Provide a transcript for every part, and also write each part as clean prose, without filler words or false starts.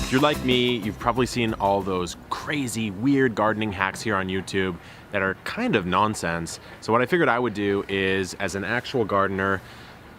If you're like me, you've probably seen all those crazy, weird gardening hacks here on YouTube that are kind of nonsense. So what I figured I would do is, as an actual gardener,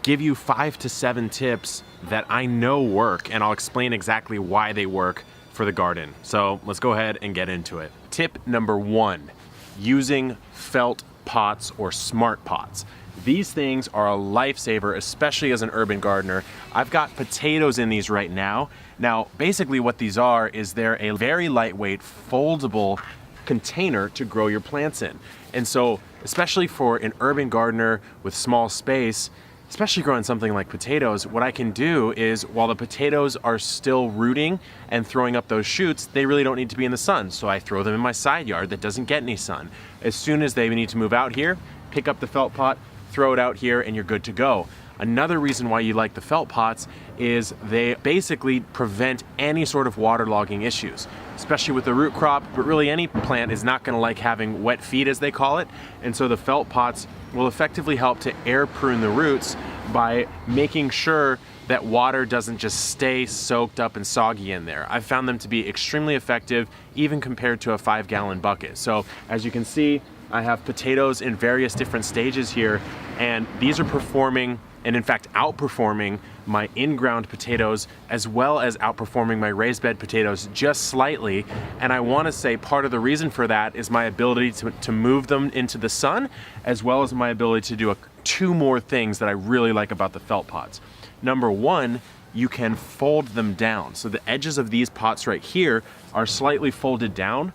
give you 5 to 7 tips that I know work, and I'll explain exactly why they work for the garden. So let's go ahead and get into it. Tip number 1, using felt pots or smart pots. These things are a lifesaver, especially as an urban gardener. I've got potatoes in these right now. Now, basically what these are is they're a very lightweight, foldable container to grow your plants in. And so, especially for an urban gardener with small space, especially growing something like potatoes, what I can do is, while the potatoes are still rooting and throwing up those shoots, they really don't need to be in the sun. So I throw them in my side yard that doesn't get any sun. As soon as they need to move out here, pick up the felt pot, throw it out here, and you're good to go. Another reason why you like the felt pots is they basically prevent any sort of waterlogging issues, especially with the root crop, but really any plant is not gonna like having wet feet, as they call it. And so the felt pots will effectively help to air prune the roots by making sure that water doesn't just stay soaked up and soggy in there. I've found them to be extremely effective, even compared to a 5-gallon bucket. So as you can see, I have potatoes in various different stages here, and these are performing, and in fact outperforming, my in-ground potatoes, as well as outperforming my raised bed potatoes just slightly. And I want to say part of the reason for that is my ability to move them into the sun, as well as my ability to do 2 more things that I really like about the felt pots. Number 1, you can fold them down. So the edges of these pots right here are slightly folded down.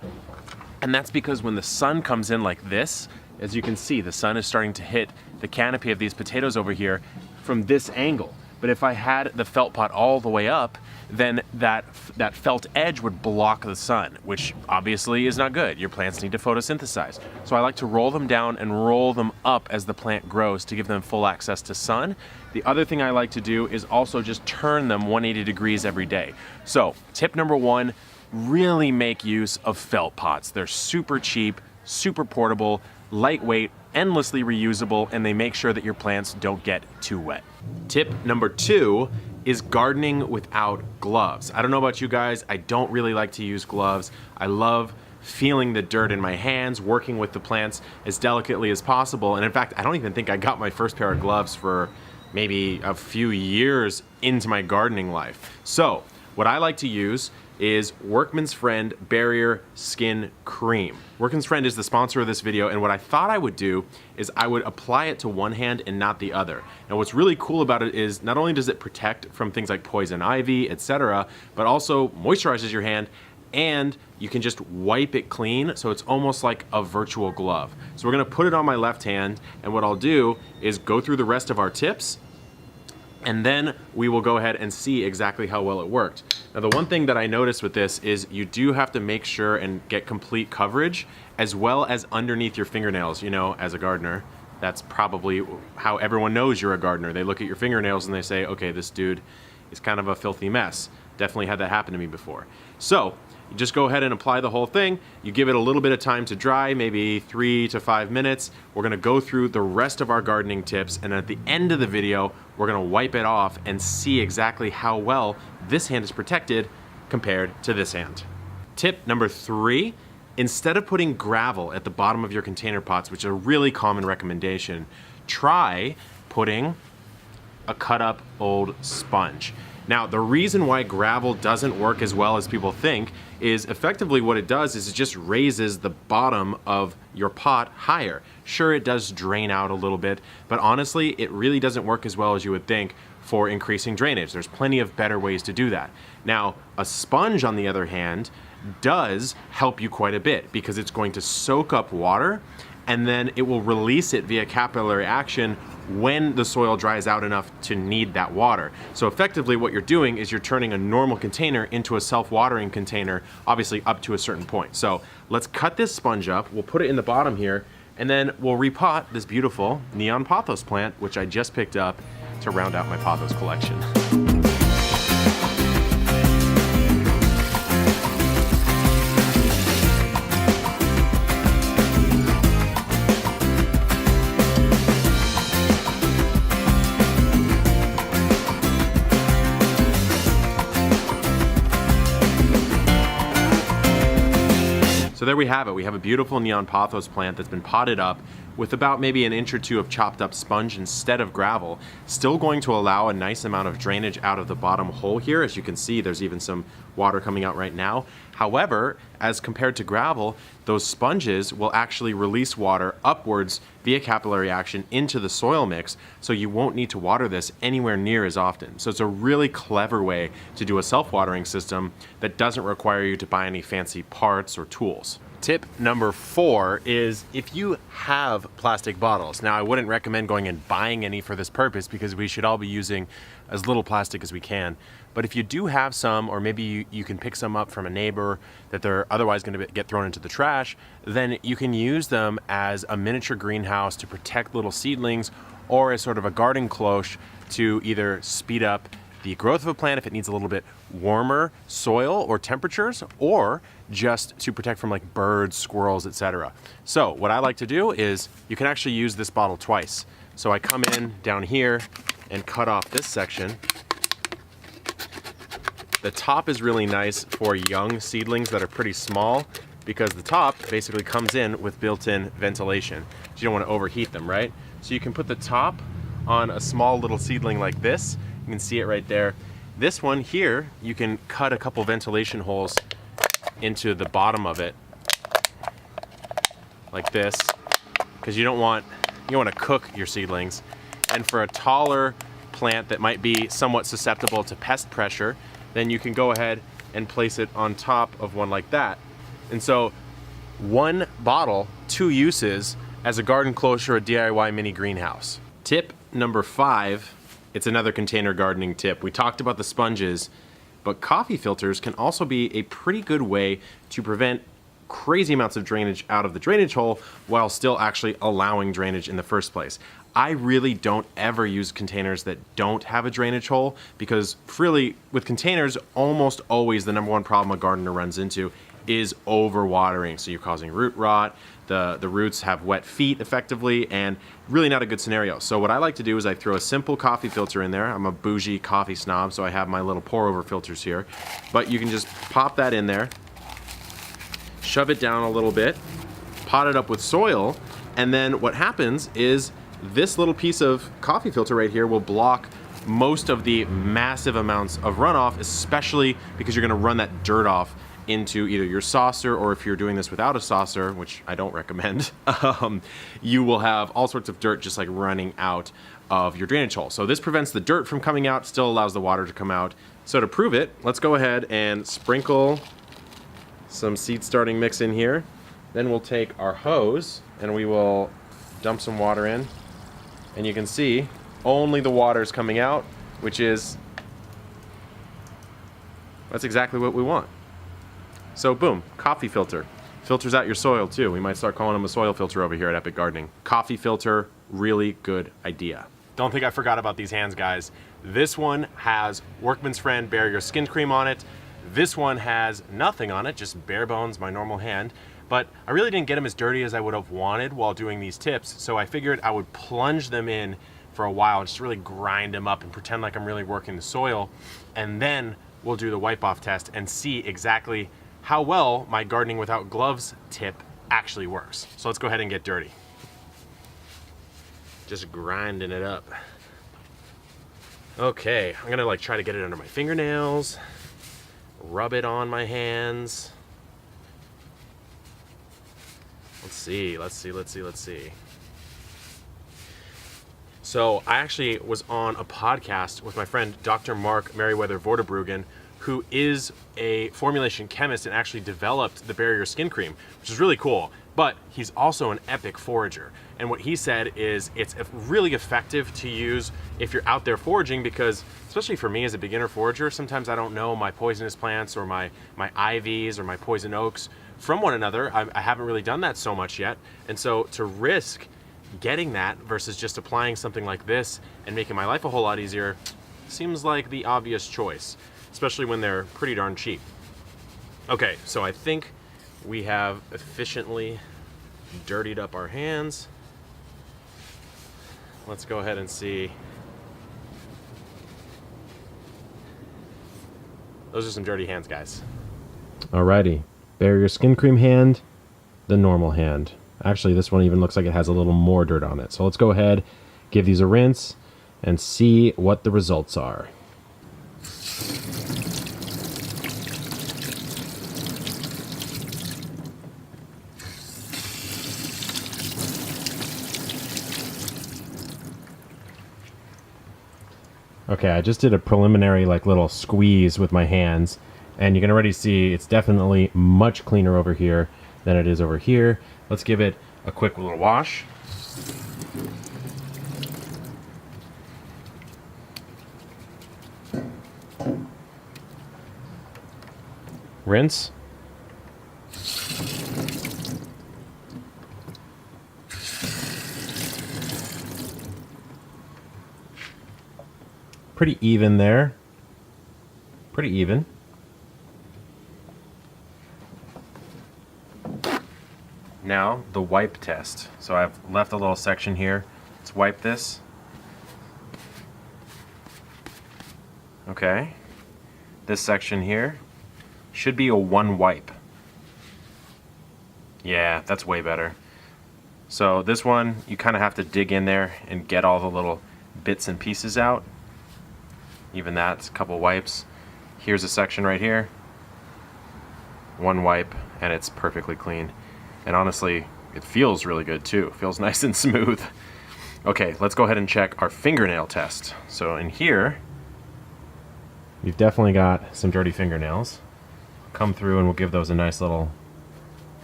And that's because when the sun comes in like this, as you can see, the sun is starting to hit the canopy of these potatoes over here from this angle. But if I had the felt pot all the way up, then that felt edge would block the sun, which obviously is not good. Your plants need to photosynthesize. So I like to roll them down and roll them up as the plant grows to give them full access to sun. The other thing I like to do is also just turn them 180 degrees every day. So tip number 1, really make use of felt pots. They're super cheap, super portable, lightweight, endlessly reusable, and they make sure that your plants don't get too wet. Tip number 2 is gardening without gloves. I don't know about you guys, I don't really like to use gloves. I love feeling the dirt in my hands, working with the plants as delicately as possible. And in fact, I don't even think I got my first pair of gloves for maybe a few years into my gardening life. So what I like to use is Workman's Friend Barrier Skin Cream. Workman's Friend is the sponsor of this video, and what I thought I would do is I would apply it to one hand and not the other. Now what's really cool about it is not only does it protect from things like poison ivy, etc., but also moisturizes your hand, and you can just wipe it clean, so it's almost like a virtual glove. So we're gonna put it on my left hand, and what I'll do is go through the rest of our tips, and then we will go ahead and see exactly how well it worked. Now the one thing that I noticed with this is you do have to make sure and get complete coverage, as well as underneath your fingernails. You know, as a gardener, that's probably how everyone knows you're a gardener. They look at your fingernails and they say, okay, this dude is kind of a filthy mess. Definitely had that happen to me before. So you just go ahead and apply the whole thing. You give it a little bit of time to dry, maybe 3 to 5 minutes. We're gonna go through the rest of our gardening tips, and at the end of the video, we're gonna wipe it off and see exactly how well this hand is protected compared to this hand. Tip number 3, instead of putting gravel at the bottom of your container pots, which is a really common recommendation, try putting a cut up old sponge. Now, the reason why gravel doesn't work as well as people think is effectively what it does is it just raises the bottom of your pot higher. Sure, it does drain out a little bit, but honestly, it really doesn't work as well as you would think for increasing drainage. There's plenty of better ways to do that. Now, a sponge, on the other hand, does help you quite a bit because it's going to soak up water, and then it will release it via capillary action when the soil dries out enough to need that water. So effectively what you're doing is you're turning a normal container into a self-watering container, obviously up to a certain point. So let's cut this sponge up, we'll put it in the bottom here, and then we'll repot this beautiful neon pothos plant, which I just picked up to round out my pothos collection. there we have it. We have a beautiful neon pothos plant that's been potted up with about maybe an inch or two of chopped up sponge instead of gravel, still going to allow a nice amount of drainage out of the bottom hole here. As you can see, there's even some water coming out right now. However, as compared to gravel, those sponges will actually release water upwards via capillary action into the soil mix, so you won't need to water this anywhere near as often. So it's a really clever way to do a self-watering system that doesn't require you to buy any fancy parts or tools. Tip number 4 is if you have plastic bottles. Now, I wouldn't recommend going and buying any for this purpose because we should all be using as little plastic as we can. But if you do have some, or maybe you can pick some up from a neighbor that they're otherwise going to get thrown into the trash, then you can use them as a miniature greenhouse to protect little seedlings, or as sort of a garden cloche to either speed up the growth of a plant if it needs a little bit warmer soil or temperatures, or just to protect from like birds, squirrels, etc. So what I like to do is you can actually use this bottle twice. So I come in down here and cut off this section. The top is really nice for young seedlings that are pretty small because the top basically comes in with built-in ventilation. So you don't want to overheat them, right? So you can put the top on a small little seedling like this. You can see it right there. This one here, you can cut a couple ventilation holes into the bottom of it like this, because you don't want to cook your seedlings. And for a taller plant that might be somewhat susceptible to pest pressure, then you can go ahead and place it on top of one like that. And so one bottle, 2 uses as a garden cloche or a DIY mini greenhouse. Tip number 5, it's another container gardening tip. We talked about the sponges, but coffee filters can also be a pretty good way to prevent crazy amounts of drainage out of the drainage hole while still actually allowing drainage in the first place. I really don't ever use containers that don't have a drainage hole because really with containers, almost always the #1 problem a gardener runs into is overwatering. So you're causing root rot, the roots have wet feet effectively, and really not a good scenario. So what I like to do is I throw a simple coffee filter in there. I'm a bougie coffee snob, so I have my little pour over filters here. But you can just pop that in there, shove it down a little bit, pot it up with soil, and then what happens is this little piece of coffee filter right here will block most of the massive amounts of runoff, especially because you're gonna run that dirt off into either your saucer, or if you're doing this without a saucer, which I don't recommend, you will have all sorts of dirt just like running out of your drainage hole. So this prevents the dirt from coming out, still allows the water to come out. So to prove it, let's go ahead and sprinkle some seed starting mix in here. Then we'll take our hose and we will dump some water in. And you can see only the water is coming out, which is, that's exactly what we want. So boom, coffee filter. Filters out your soil too. We might start calling them a soil filter over here at Epic Gardening. Coffee filter, really good idea. Don't think I forgot about these hands, guys. This one has Workman's Friend Barrier Skin Cream on it. This one has nothing on it, just bare bones, my normal hand. But I really didn't get them as dirty as I would have wanted while doing these tips, so I figured I would plunge them in for a while, just really grind them up and pretend like I'm really working the soil, and then we'll do the wipe off test and see exactly how well my gardening without gloves tip actually works. So let's go ahead and get dirty. Just grinding it up. Okay, I'm gonna try to get it under my fingernails, rub it on my hands. Let's see. So I actually was on a podcast with my friend Dr. Mark Merriweather-Vorderbruggen, who is a formulation chemist and actually developed the Barrier Skin Cream, which is really cool. But he's also an epic forager. And what he said is it's really effective to use if you're out there foraging, because especially for me as a beginner forager, sometimes I don't know my poisonous plants or my ivies or my poison oaks from one another. I haven't really done that so much yet. And so to risk getting that versus just applying something like this and making my life a whole lot easier seems like the obvious choice, especially when they're pretty darn cheap. Okay, so I think we have efficiently dirtied up our hands. Let's go ahead and see. Those are some dirty hands, guys. Alrighty, Barrier Skin Cream hand, the normal hand. Actually, this one even looks like it has a little more dirt on it. So let's go ahead, give these a rinse, and see what the results are. Okay, I just did a preliminary like little squeeze with my hands, and you can already see it's definitely much cleaner over here than it is over here. Let's give it a quick little wash. Rinse. Pretty even there. Pretty even. Now, the wipe test. So I've left a little section here. Let's wipe this. Okay. This section here should be a 1 wipe. Yeah, that's way better. So this one, you kind of have to dig in there and get all the little bits and pieces out. Even that's a couple wipes. Here's a section right here. 1 wipe, and it's perfectly clean. And honestly, it feels really good too. It feels nice and smooth. Okay, let's go ahead and check our fingernail test. So in here, you've definitely got some dirty fingernails. Come through and we'll give those a nice little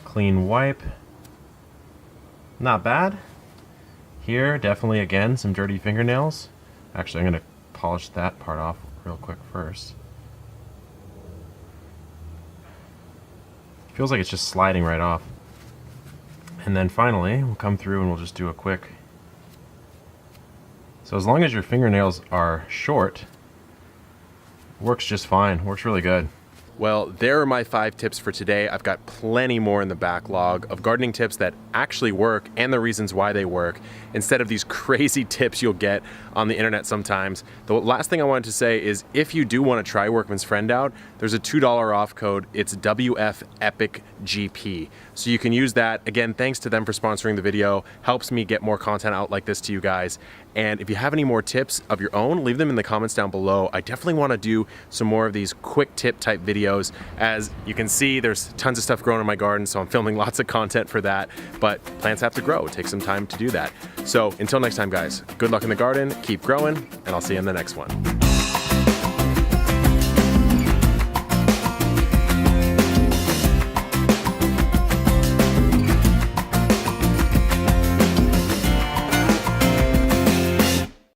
clean wipe. Not bad. Here, definitely again, some dirty fingernails. Actually, I'm gonna polish that part off real quick first. Feels like it's just sliding right off. And then finally, we'll come through and we'll just do a quick. So as long as your fingernails are short, it works just fine. Works really good. Well, there are my 5 tips for today. I've got plenty more in the backlog of gardening tips that actually work and the reasons why they work, instead of these crazy tips you'll get on the internet sometimes. The last thing I wanted to say is if you do want to try Workman's Friend out, there's a $2 off code. It's WFEPICGP. So you can use that. Again, thanks to them for sponsoring the video. Helps me get more content out like this to you guys. And if you have any more tips of your own, leave them in the comments down below. I definitely want to do some more of these quick tip type videos. As you can see, there's tons of stuff growing in my garden, so I'm filming lots of content for that. But plants have to grow. It takes some time to do that. So until next time, guys, good luck in the garden, keep growing, and I'll see you in the next one.